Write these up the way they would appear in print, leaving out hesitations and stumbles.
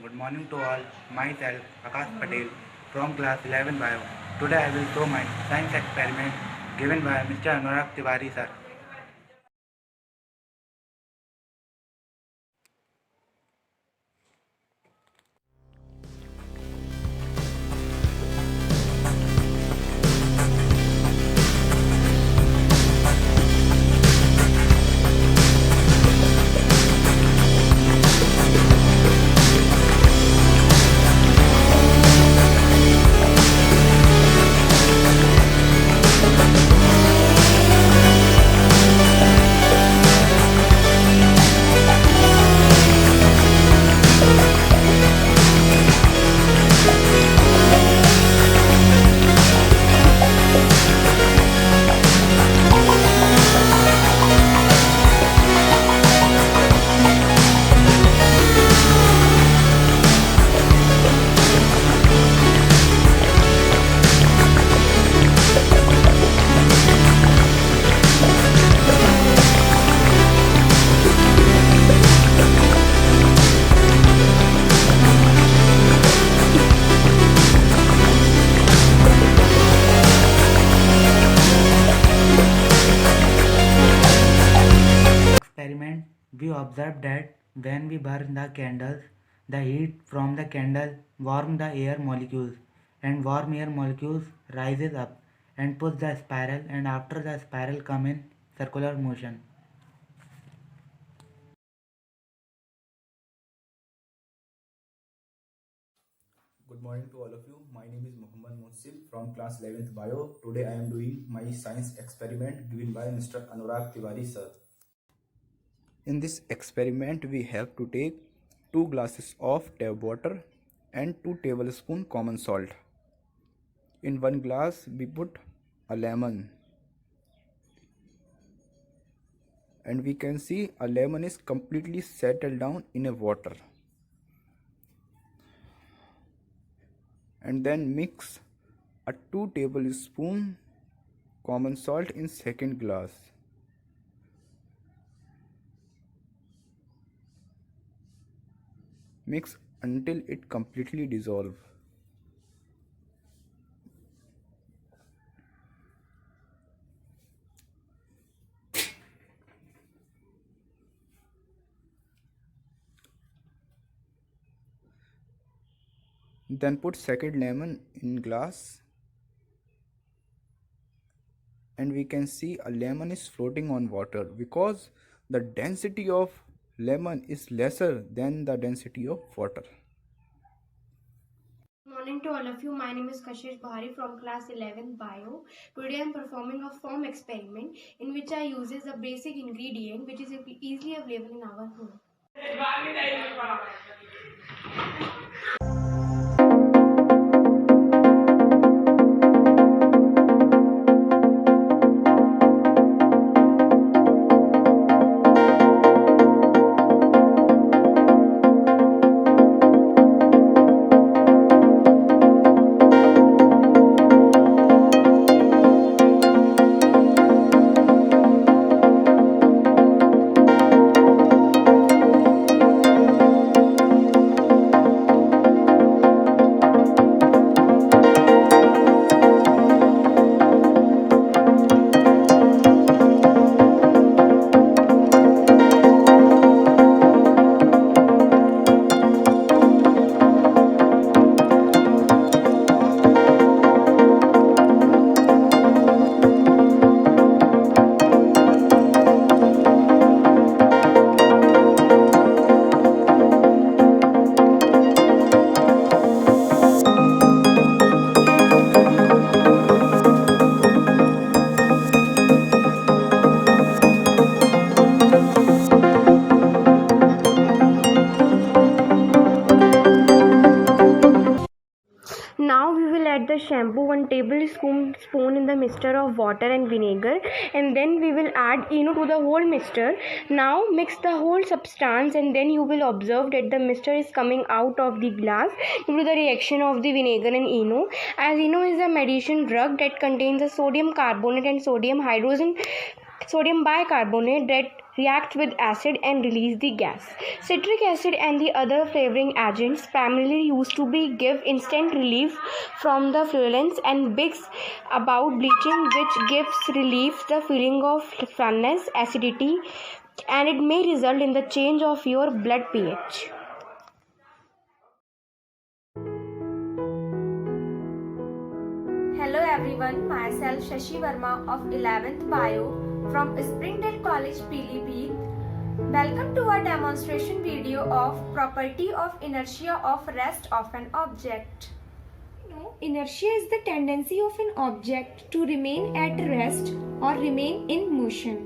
Good morning to all. Myself, Akash Patel from class 11 Bio. Today I will show my science experiment given by Mr. Anurag Tiwari sir. Experiment, we observed that when we burn the candles, the heat from the candle warm the air molecules, and warm air molecules rises up and push the spiral, and after the spiral come in circular motion. Good morning to all of you. My name is Muhammad Muhsin from class 11th Bio. Today I am doing my science experiment given by Mr. Anurag Tiwari sir. In this experiment we have to take 2 glasses of tap water and 2 tablespoons common salt. In one glass we put a lemon, and we can see a lemon is completely settled down in a water. And then mix a 2 tablespoon common salt in second glass. Mix until it completely dissolve. Then put second lemon in glass, and we can see a lemon is floating on water because the density of lemon is lesser than the density of water. Good morning to all of you. My name is Kashish Bahari from class 11 Bio. Today I am performing a foam experiment in which I uses a basic ingredient which is easily available in our home. Now we will add the shampoo 1 tablespoon in the mixture of water and vinegar, and then we will add Eno to the whole mixture. Now mix the whole substance, and then you will observe that the mixture is coming out of the glass due to the reaction of the vinegar and Eno. As Eno is a medicine drug that contains a sodium carbonate and sodium bicarbonate that react with acid and release the gas. Citric acid and the other flavoring agents primarily used to be give instant relief from the flatulence and bigs about bleaching, which gives relief the feeling of flatness, acidity, and it may result in the change of your blood pH. Hello everyone, myself Shashi Verma of 11th Bio from Springdale College, Pili. Welcome to our demonstration video of property of inertia of rest of an object. Inertia is the tendency of an object to remain at rest or remain in motion.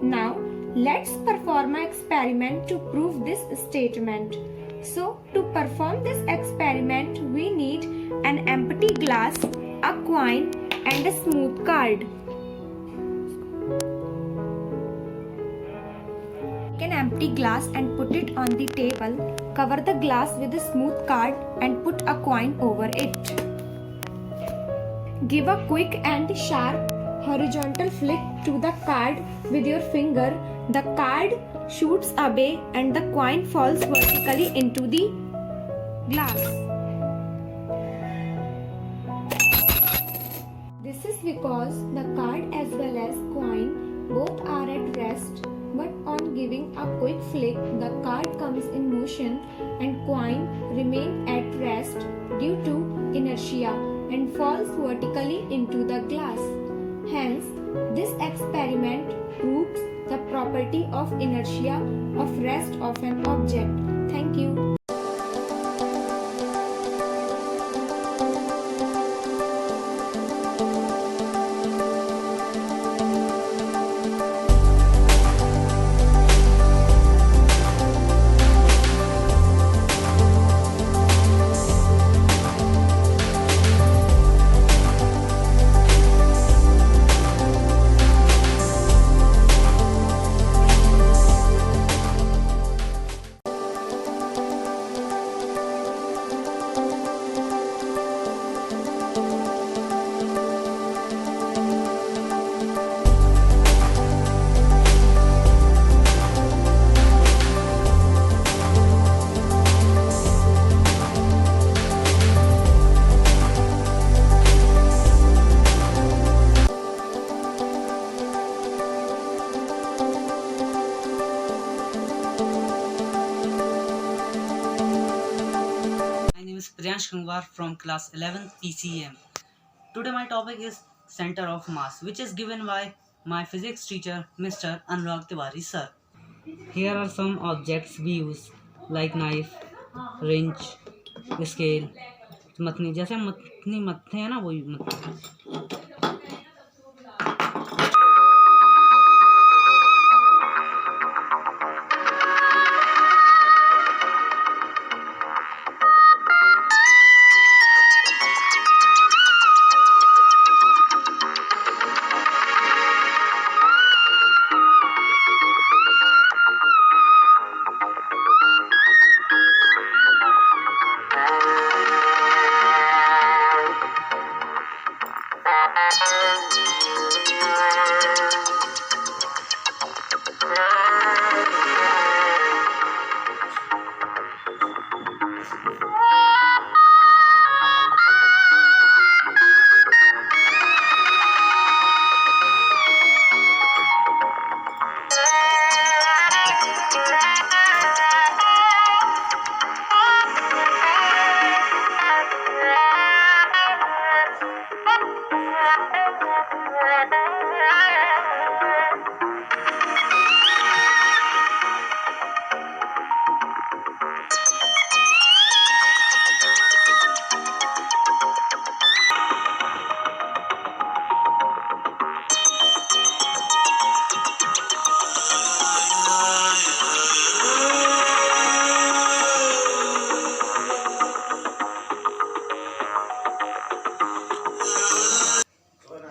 Now, let's perform an experiment to prove this statement. So, to perform this experiment, we need an empty glass, a coin, and a smooth card. Take an empty glass and put it on the table. Cover the glass with a smooth card and put a coin over it. Give a quick and sharp horizontal flick to the card with your finger. The card shoots away and the coin falls vertically into the glass. This is because the card as well as coin both are at rest, but on giving a quick flick, the card comes in motion and coin remain at rest due to inertia and falls vertically into the glass. Hence, this experiment proves the property of inertia of rest of an object. Thank you. My name is Priyansh Kangwar from class 11th PCM. Today my topic is center of mass, which is given by my physics teacher Mr. Anurag Tiwari sir. Here are some objects we use like knife, wrench, scale, मतनी जैसे मतनी मत्थे हैं ना वही मतनी.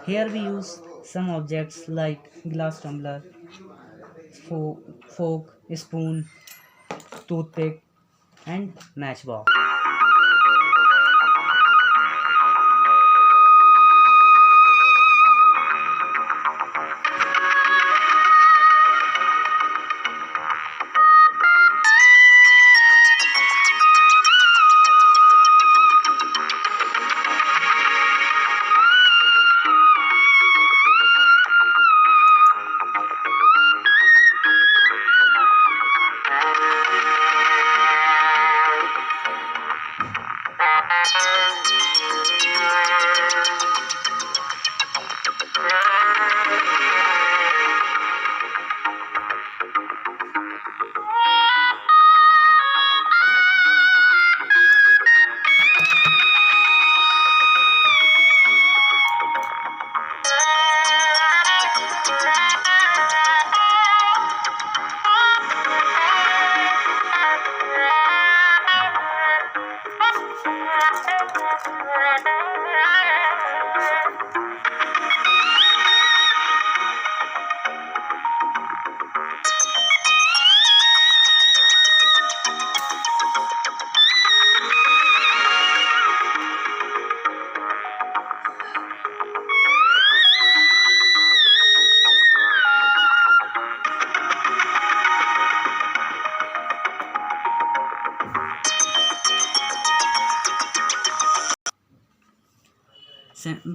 Here we use some objects like glass tumbler, fork, spoon, toothpick, and matchbox.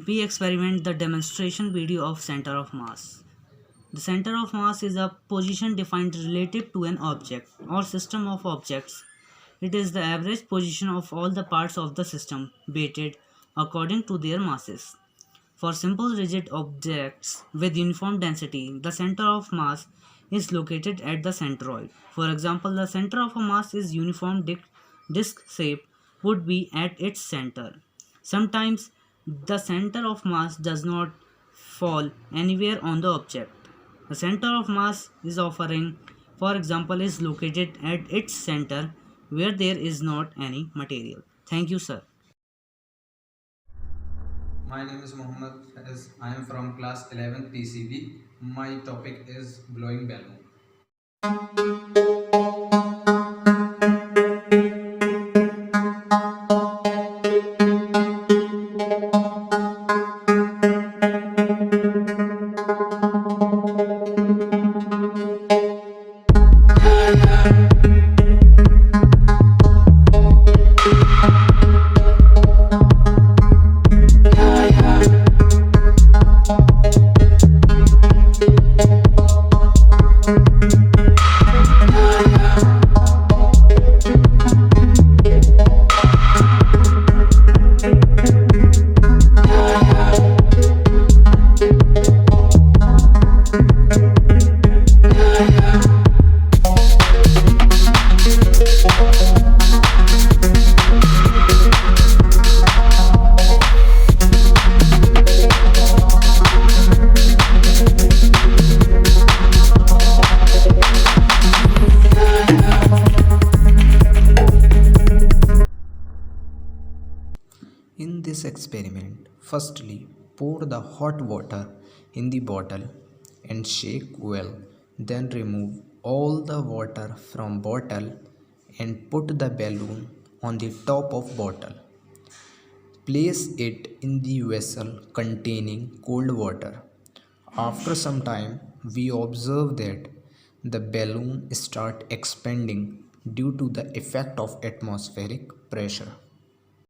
We experiment the demonstration video of center of mass. The center of mass is a position defined relative to an object or system of objects. It is the average position of all the parts of the system weighted according to their masses. For simple rigid objects with uniform density, the center of mass is located at the centroid. For example, the center of a mass is uniform disc shape would be at its center. Sometimes the center of mass does not fall anywhere on the object. The center of mass is offering, for example, is located at its center where there is not any material. Thank you, sir. My name is Mohammed Faiz. I am from class 11th PCB. My topic is blowing balloon. In this experiment, firstly pour the hot water in the bottle and shake well. Then remove all the water from bottle and put the balloon on the top of bottle. Place it in the vessel containing cold water. After some time, we observe that the balloon start expanding due to the effect of atmospheric pressure.